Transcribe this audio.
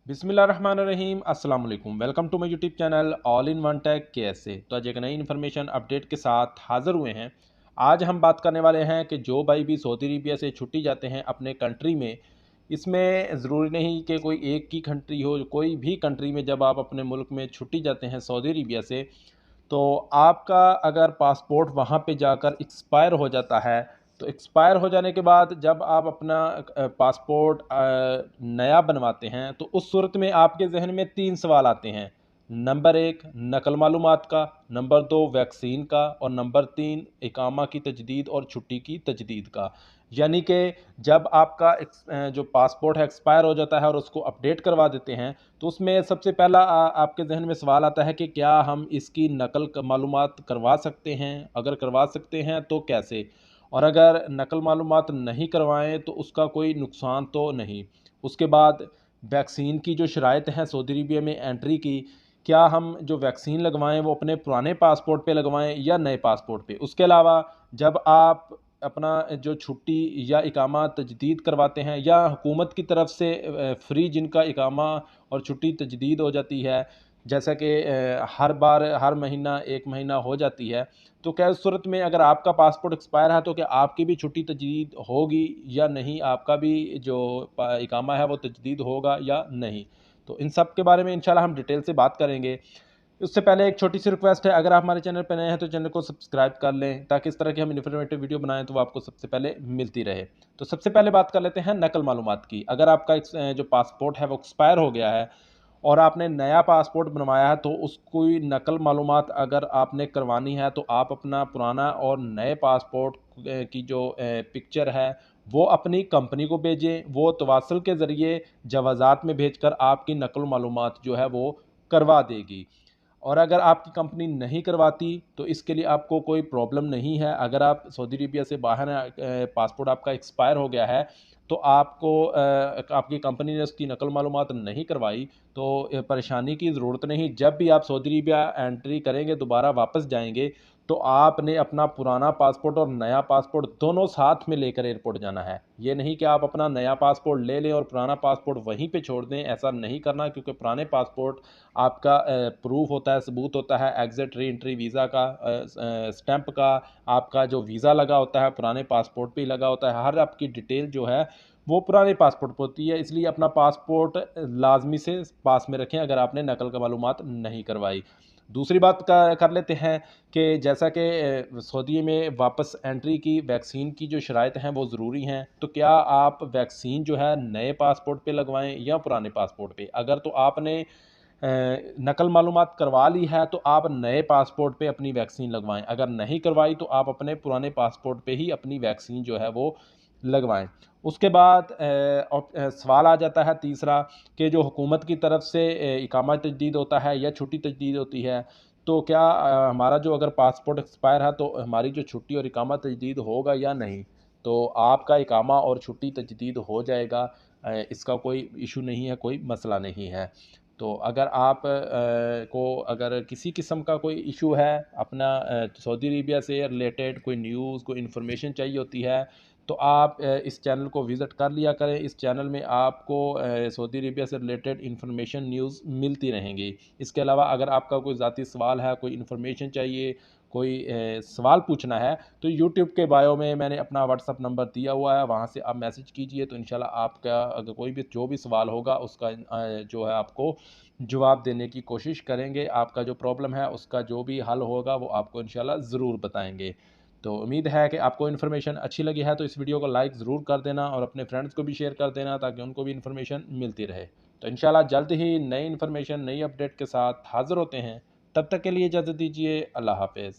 बिस्मिल्लाहिर्रहमानिर्रहीम अस्सलाम वालेकुम। Welcome to my YouTube channel all in one tech KSA। तो आज एक नई इन्फॉर्मेशन अपडेट के साथ हाज़िर हुए हैं। आज हम बात करने वाले हैं कि जो भाई भी सऊदी अरबिया से छुट्टी जाते हैं अपने कंट्री में, इसमें ज़रूरी नहीं कि कोई एक की कंट्री हो, कोई भी कंट्री में जब आप अपने मुल्क में छुट्टी जाते हैं सऊदी अरबिया से, तो आपका अगर पासपोर्ट वहाँ पे जाकर एक्सपायर हो जाता है, तो एक्सपायर हो जाने के बाद जब आप अपना पासपोर्ट नया बनवाते हैं, तो उस सूरत में आपके जहन में 3 सवाल आते हैं। नंबर 1 नकल मालूमात का, नंबर 2 वैक्सीन का और नंबर 3 इकामा की तजदीद और छुट्टी की तजदीद का। यानी कि जब आपका जो पासपोर्ट है एक्सपायर हो जाता है और उसको अपडेट करवा देते हैं, तो उसमें सबसे पहला आपके जहन में सवाल आता है कि क्या हम इसकी नकल मालूमात करवा सकते हैं? अगर करवा सकते हैं तो कैसे? और अगर नकल मालूमात नहीं करवाएं तो उसका कोई नुकसान तो नहीं। उसके बाद वैक्सीन की जो शराइत हैं सऊदी अरबिया में एंट्री की, क्या हम जो वैक्सीन लगवाएं वो अपने पुराने पासपोर्ट पे लगवाएं या नए पासपोर्ट पे? उसके अलावा जब आप अपना जो छुट्टी या इकामा तजदीद करवाते हैं या हुकूमत की तरफ से फ्री जिनका इकामा और छुट्टी तजदीद हो जाती है, जैसा कि हर बार हर महीना 1 महीना हो जाती है, तो क्या उस सूरत में अगर आपका पासपोर्ट एक्सपायर है तो क्या आपकी भी छुट्टी तजदीद होगी या नहीं? आपका भी जो इकामा है वो तजदीद होगा या नहीं? तो इन सब के बारे में इंशाल्लाह हम डिटेल से बात करेंगे। उससे पहले एक छोटी सी रिक्वेस्ट है, अगर आप हमारे चैनल पर नए हैं तो चैनल को सब्सक्राइब कर लें ताकि इस तरह की हम इन्फॉर्मेटिव वीडियो बनाएं तो वो आपको सबसे पहले मिलती रहे। तो सबसे पहले बात कर लेते हैं नकल मालूमात की। अगर आपका जो पासपोर्ट है वो एक्सपायर हो गया है और आपने नया पासपोर्ट बनवाया है, तो उसकी नकल मालूमात अगर आपने करवानी है तो आप अपना पुराना और नए पासपोर्ट की जो पिक्चर है वो अपनी कंपनी को भेजें। वो तवासल के ज़रिए जवाज़ात में भेजकर आपकी नकल मालूमात जो है वो करवा देगी। और अगर आपकी कंपनी नहीं करवाती तो इसके लिए आपको कोई प्रॉब्लम नहीं है। अगर आप सऊदी अरबिया से बाहर हैं, पासपोर्ट आपका एक्सपायर हो गया है, तो आपको आपकी कंपनी ने उसकी नकल मालूमात नहीं करवाई, तो परेशानी की ज़रूरत नहीं। जब भी आप सऊदी अरबिया एंट्री करेंगे, दोबारा वापस जाएंगे, तो आपने अपना पुराना पासपोर्ट और नया पासपोर्ट दोनों साथ में लेकर एयरपोर्ट जाना है। ये नहीं कि आप अपना नया पासपोर्ट ले लें और पुराना पासपोर्ट वहीं पे छोड़ दें, ऐसा नहीं करना, क्योंकि पुराने पासपोर्ट आपका प्रूफ होता है, सबूत होता है एग्ज़िट री एंट्री वीज़ा का, स्टैंप का। आपका जो वीज़ा लगा होता है पुराने पासपोर्ट पे ही लगा होता है। हर आपकी डिटेल जो है वो पुराने पासपोर्ट पे होती है, इसलिए अपना पासपोर्ट लाजमी से पास में रखें अगर आपने नकल का मालूमात नहीं करवाई। दूसरी बात कर लेते हैं कि जैसा कि सऊदी में वापस एंट्री की वैक्सीन की जो शराइत हैं वो ज़रूरी हैं, तो क्या आप वैक्सीन जो है नए पासपोर्ट पे लगवाएं या पुराने पासपोर्ट पे? अगर तो आपने नकल मालूमात करवा ली है तो आप नए पासपोर्ट पे अपनी वैक्सीन लगवाएं। अगर नहीं करवाई तो आप अपने पुराने पासपोर्ट पे ही अपनी वैक्सीन जो है वो लगवाएं। उसके बाद सवाल आ जाता है तीसरा कि जो हुकूमत की तरफ से इकामा तजदीद होता है या छुट्टी तजदीद होती है, तो क्या हमारा जो अगर पासपोर्ट एक्सपायर है तो हमारी जो छुट्टी और इकामा तजदीद होगा या नहीं? तो आपका इकामा और छुट्टी तजदीद हो जाएगा। इसका कोई इशू नहीं है, कोई मसला नहीं है। तो अगर आप को अगर किसी किस्म का कोई इशू है अपना सऊदी अरेबिया से रिलेटेड कोई न्यूज़, कोई इन्फॉर्मेशन चाहिए होती है, तो आप इस चैनल को विज़िट कर लिया करें। इस चैनल में आपको सऊदी अरेबिया से रिलेटेड इन्फॉर्मेशन न्यूज़ मिलती रहेंगी। इसके अलावा अगर आपका कोई ज़ाती सवाल है, कोई इन्फॉर्मेशन चाहिए, कोई सवाल पूछना है, तो यूट्यूब के बायो में मैंने अपना व्हाट्सअप नंबर दिया हुआ है, वहाँ से आप मैसेज कीजिए, तो इंशाल्लाह आपका अगर कोई भी जो भी सवाल होगा उसका जो है आपको जवाब देने की कोशिश करेंगे। आपका जो प्रॉब्लम है उसका जो भी हल होगा वो आपको इंशाल्लाह ज़रूर बताएँगे। तो उम्मीद है कि आपको इन्फॉर्मेशन अच्छी लगी है, तो इस वीडियो को लाइक ज़रूर कर देना और अपने फ्रेंड्स को भी शेयर कर देना ताकि उनको भी इन्फॉर्मेशन मिलती रहे। तो इंशाल्लाह जल्द ही नई इन्फॉर्मेशन, नई अपडेट के साथ हाज़िर होते हैं। तब तक के लिए इजाज़त दीजिए। अल्लाह हाफ़िज़।